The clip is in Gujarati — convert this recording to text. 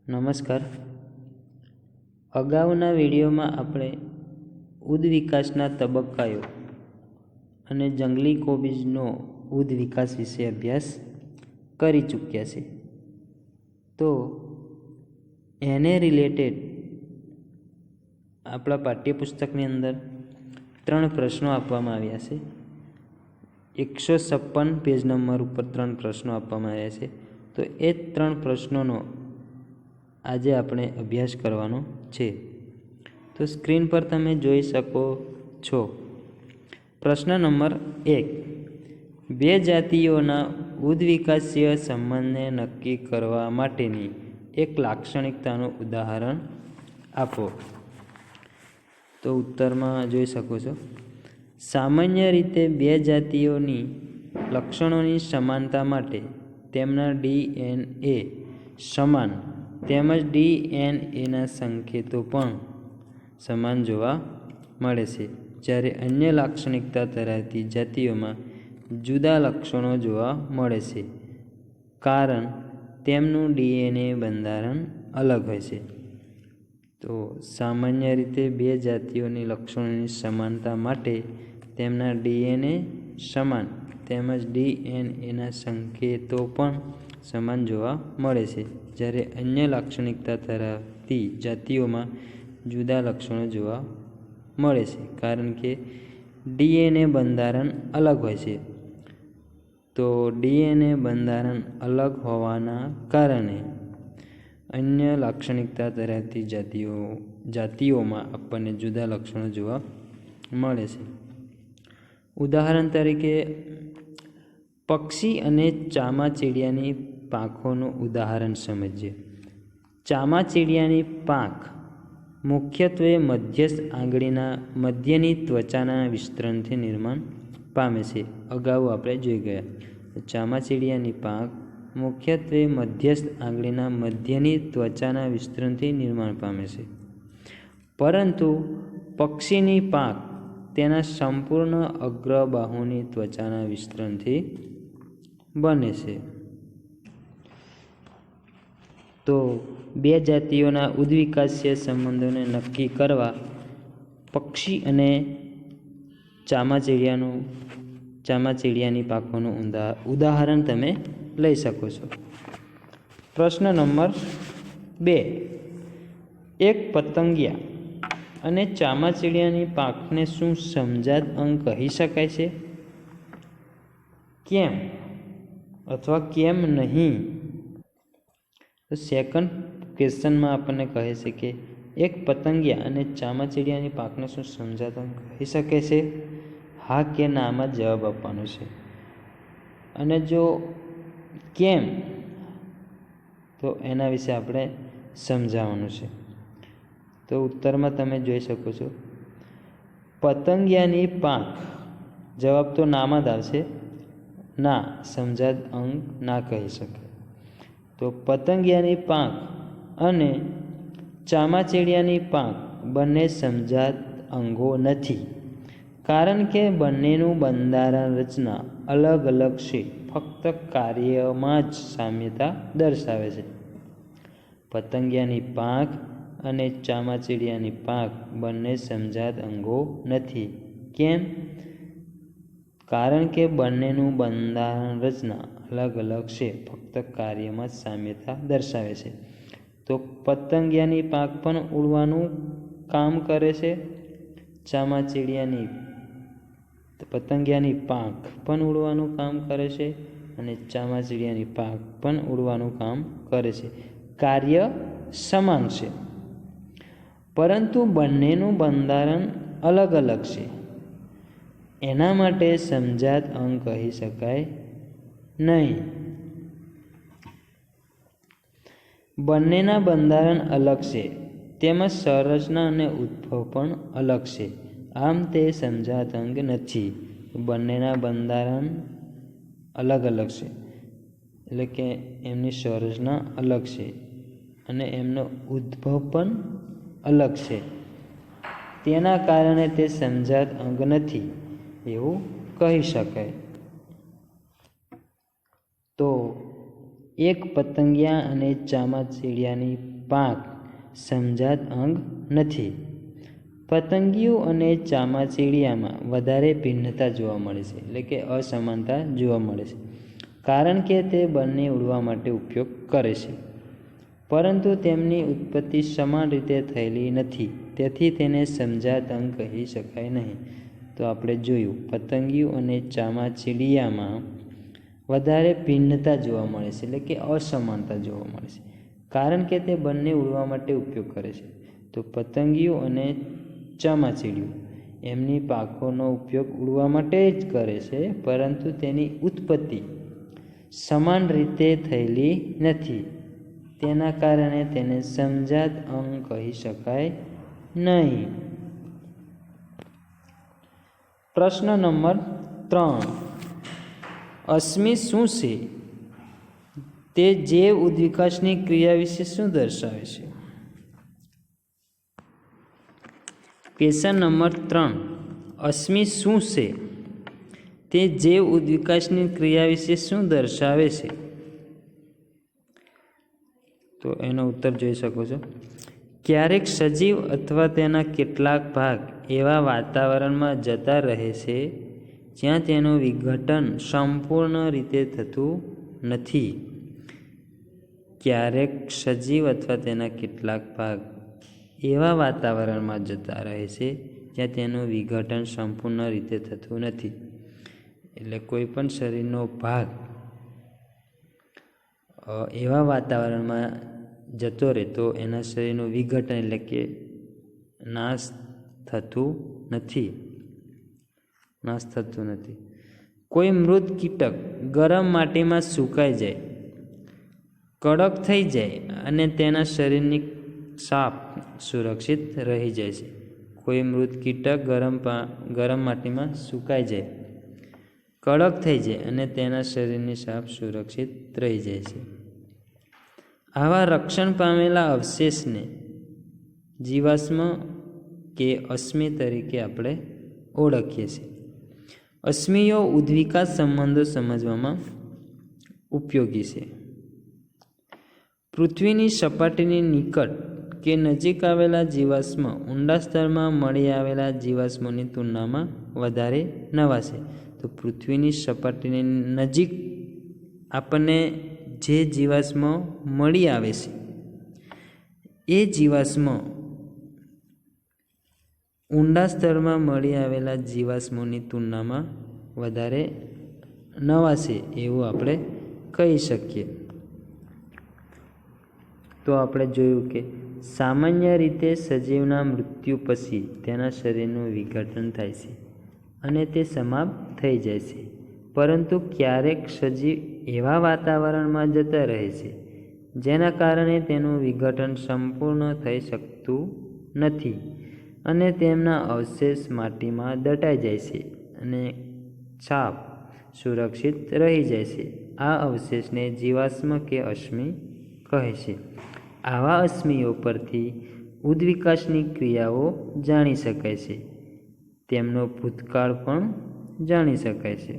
નમસ્કાર. અગાઉના વિડીયોમાં આપણે ઉદ વિકાસના તબક્કાઓ અને જંગલી કોબીજનો ઉદ વિકાસ વિશે અભ્યાસ કરી ચૂક્યા છે. તો એને રિલેટેડ આપણા પાઠ્યપુસ્તકની અંદર 3 પ્રશ્નો આપવામાં આવ્યા છે. 156 પેજ નંબર ઉપર 3 પ્રશ્નો આપવામાં આવ્યા છે. તો એ 3 પ્રશ્નોનો આજે આપણે અભ્યાસ કરવાનો છે. તો સ્ક્રીન પર તમે જોઈ શકો છો. પ્રશ્ન નંબર 1, 2 જાતિઓના ઉદ્વિકાસીય સંબંધને નક્કી કરવા માટેની એક લાક્ષણિકતાનું ઉદાહરણ આપો. તો ઉત્તરમાં જોઈ શકો છો. સામાન્ય રીતે 2 જાતિઓની લક્ષણોની સમાનતા માટે તેમના DNA સમાન તેમજ DNAના સંકેતો પણ સમાન જોવા મળે છે, જ્યારે અન્ય લાક્ષણિકતા ધરાવતી જાતિઓમાં જુદા લક્ષણો જોવા મળે છે, કારણ તેમનું DNA બંધારણ અલગ હોય છે. તો સામાન્ય રીતે 2 જાતિઓની લક્ષણોની સમાનતા માટે તેમના DNA સમાન તેમજ DNAના સંકેતો પણ સમાન જોવા મળે છે, જ્યારે અન્ય લાક્ષણિકતા ધરાવતી જાતિઓમાં જુદા લક્ષણો જોવા મળે છે, કારણ કે DNA બંધારણ અલગ હોય છે. તો DNA બંધારણ અલગ હોવાના કારણે અન્ય લાક્ષણિકતા ધરાવતી જાતિઓમાં આપણને જુદા લક્ષણો જોવા મળે છે. ઉદાહરણ તરીકે પક્ષી અને ચામાચીડિયાની પાંખોનું ઉદાહરણ સમજીએ. ચામાચીડિયાની પાંખ મુખ્યત્વે મધ્યસ્થ આંગળીના મધ્યની ત્વચાના વિસ્તરણથી નિર્માણ પામે છે. અગાઉ આપણે જોઈ ગયા. ચામાચીડિયાની પાંખ મુખ્યત્વે મધ્યસ્થ આંગળીના મધ્યની ત્વચાના વિસ્તરણથી નિર્માણ પામે છે, પરંતુ પક્ષીની પાંખ તેના સંપૂર્ણ અગ્ર બાહુની ત્વચાના વિસ્તરણથી બને છે. તો 2 જાતિઓના ઉદ્વિકાસીય સંબંધોને નક્કી કરવા પક્ષી અને ચામાચીડિયાની પાંખોનું ઉદાહરણ તમે લઈ શકો છો. પ્રશ્ન નંબર 2, એક પતંગિયા અને ચામાચીડિયાની પાંખને શું સમજાત અંગ કહી શકાય છે? કેમ અથવા કેમ નહીં? તો સેકન્ડ ક્વેશ્ચનમાં આપણને કહે છે કે એક પતંગિયા અને ચામાચીડિયાની પાંખને શું સમજાત અંગ કહી શકે છે? હા કે નામાં જવાબ આપવાનો છે. અને જો કેમ, તો એના વિશે આપણે સમજાવવાનું છે. તો ઉત્તરમાં તમે જોઈ શકો છો. પતંગિયાની પાંખ, જવાબ તો નામાં જ આવશે. ના, સમજાત અંગ ના કહી શકે. તો પતંગિયાની પાંખ અને ચામાચીડિયાની પાંખ બંને સમજાત અંગો નથી, કારણ કે બંનેનું બંધારણ રચના અલગ અલગ છે, ફક્ત કાર્યમાં જ સામ્યતા દર્શાવે છે. પતંગિયાની પાંખ અને ચામાચીડિયાની પાંખ બંને સમજાત અંગો નથી. કેમ? કારણ કે બંનેનું બંધારણ રચના અલગ અલગ છે, ફક્ત કાર્યમાં જ સામ્યતા દર્શાવે છે. તો પતંગિયાની પાંખ પણ ઉડવાનું કામ કરે છે, પતંગિયાની પાંખ પણ ઉડવાનું કામ કરે છે, અને ચામાચીડિયાની પાંખ પણ ઉડવાનું કામ કરે છે. કાર્ય સમાન છે, પરંતુ બંનેનું બંધારણ અલગ અલગ છે. એના માટે સમજાત અંગ કહી શકાય નહીં. બંનેના બંધારણ અલગ છે, તેમજ સંરચના અને ઉદ્ભવ પણ અલગ છે, આમ તે સમજાત અંગ નથી. બંનેના બંધારણ અલગ અલગ છે, એટલે કે એમની સંરચના અલગ છે અને એમનો ઉદ્ભવ પણ અલગ છે. તેના કારણે તે સમજાત અંગ નથી એવું કહી શકાય. તો એક પતંગિયા અને ચામાચીડિયાની પાંખ સમજાત અંગ નથી. પતંગિયું અને ચામાચીડિયામાં વધારે ભિન્નતા જોવા મળે છે, એટલે કે અસમાનતા જોવા મળે છે, કારણ કે તે બંને ઉડવા માટે ઉપયોગ કરે છે, પરંતુ તેમની ઉત્પત્તિ સમાન રીતે થયેલી નથી, તેથી તેને સમજાત અંગ કહી શકાય નહીં. તો આપણે જોયું, પતંગિયું અને ચામાચીડિયામાં વધારે ભિન્નતા જોવા મળે છે, એટલે કે અસમાનતા જોવા મળે છે, કારણ કે તે બંને ઉડવા માટે ઉપયોગ કરે છે. તો પતંગિયું અને ચામાચીડિયું એમની પાંખોનો ઉપયોગ ઉડવા માટે જ કરે છે, પરંતુ તેની ઉત્પત્તિ સમાન રીતે થયેલી નથી, તેના કારણે તેને સમજાત અંગ કહી શકાય નહીં. પ્રશ્ન નંબર 3. અશ્મિ શું છે? તે જૈવ ઉદ્વિકાસની ક્રિયા વિશે શું દર્શાવે છે? Question number 3. અશ્મિ શું છે? તે જૈવ ઉદ્વિકાસની ક્રિયા વિશે શું દર્શાવે છે? તો એનો ઉત્તર જોઈ શકો છો. ક્યારેક સજીવ અથવા તેના કેટલાક ભાગ એવા વાતાવરણમાં જતા રહે છે જ્યાં તેનું વિઘટન સંપૂર્ણ રીતે થતું નથી. ક્યારેક સજીવ અથવા તેના કેટલાક ભાગ એવા વાતાવરણમાં જતા રહે છે જ્યાં તેનું વિઘટન સંપૂર્ણ રીતે થતું નથી. એટલે કોઈ પણ શરીરનો ભાગ એવા વાતાવરણમાં જતો રહે તો એના શરીરનું વિઘટન એટલે કે નાશ થતું નથી. કોઈ મૃત કીટક ગરમ માટીમાં સુકાઈ જાય, કડક થઈ જાય અને તેના શરીરની છાપ સુરક્ષિત રહી જાય છે. કોઈ મૃત કીટક ગરમ માટીમાં સુકાઈ જાય, કડક થઈ જાય અને તેના શરીરની છાપ સુરક્ષિત રહી જાય છે. આવા રક્ષણ પામેલા અવશેષને જીવાશ્મ કે અશ્મિ તરીકે આપણે ઓળખીએ છીએ. અશ્મિઓ ઉદ્વિકાસ સંબંધો સમજવામાં ઉપયોગી છે. પૃથ્વીની સપાટીની નિકટ કે નજીક આવેલા જીવાશ્મ ઊંડા સ્તરમાં મળી આવેલા જીવાશ્મોની તુલનામાં વધારે નવા છે. તો પૃથ્વીની સપાટીની નજીક આપણને જે જીવાશ્મો મળી આવે છે એ જીવાશ્મો ઊંડા સ્તરમાં મળી આવેલા જીવાશ્મોની તુલનામાં વધારે નવા છે એવું આપણે કહી શકીએ. તો આપણે જોયું કે સામાન્ય રીતે સજીવના મૃત્યુ પછી તેના શરીરનું વિઘટન થાય છે અને તે સમાપ્ત થઈ જાય છે, પરંતુ ક્યારેક સજીવ એવા વાતાવરણમાં જતા રહે છે જેના કારણે તેનું વિઘટન સંપૂર્ણ થઈ શકતું નથી અને તેમના અવશેષ માટીમાં દટાઈ જાય છે અને છાપ સુરક્ષિત રહી જાય છે. આ અવશેષને જીવાશ્મ કે અશ્મિ કહે છે. આવા અશ્મિઓ પરથી ઉદ્વિકાસની ક્રિયાઓ જાણી શકાય છે. તેમનો ભૂતકાળ પણ જાણી શકાય છે.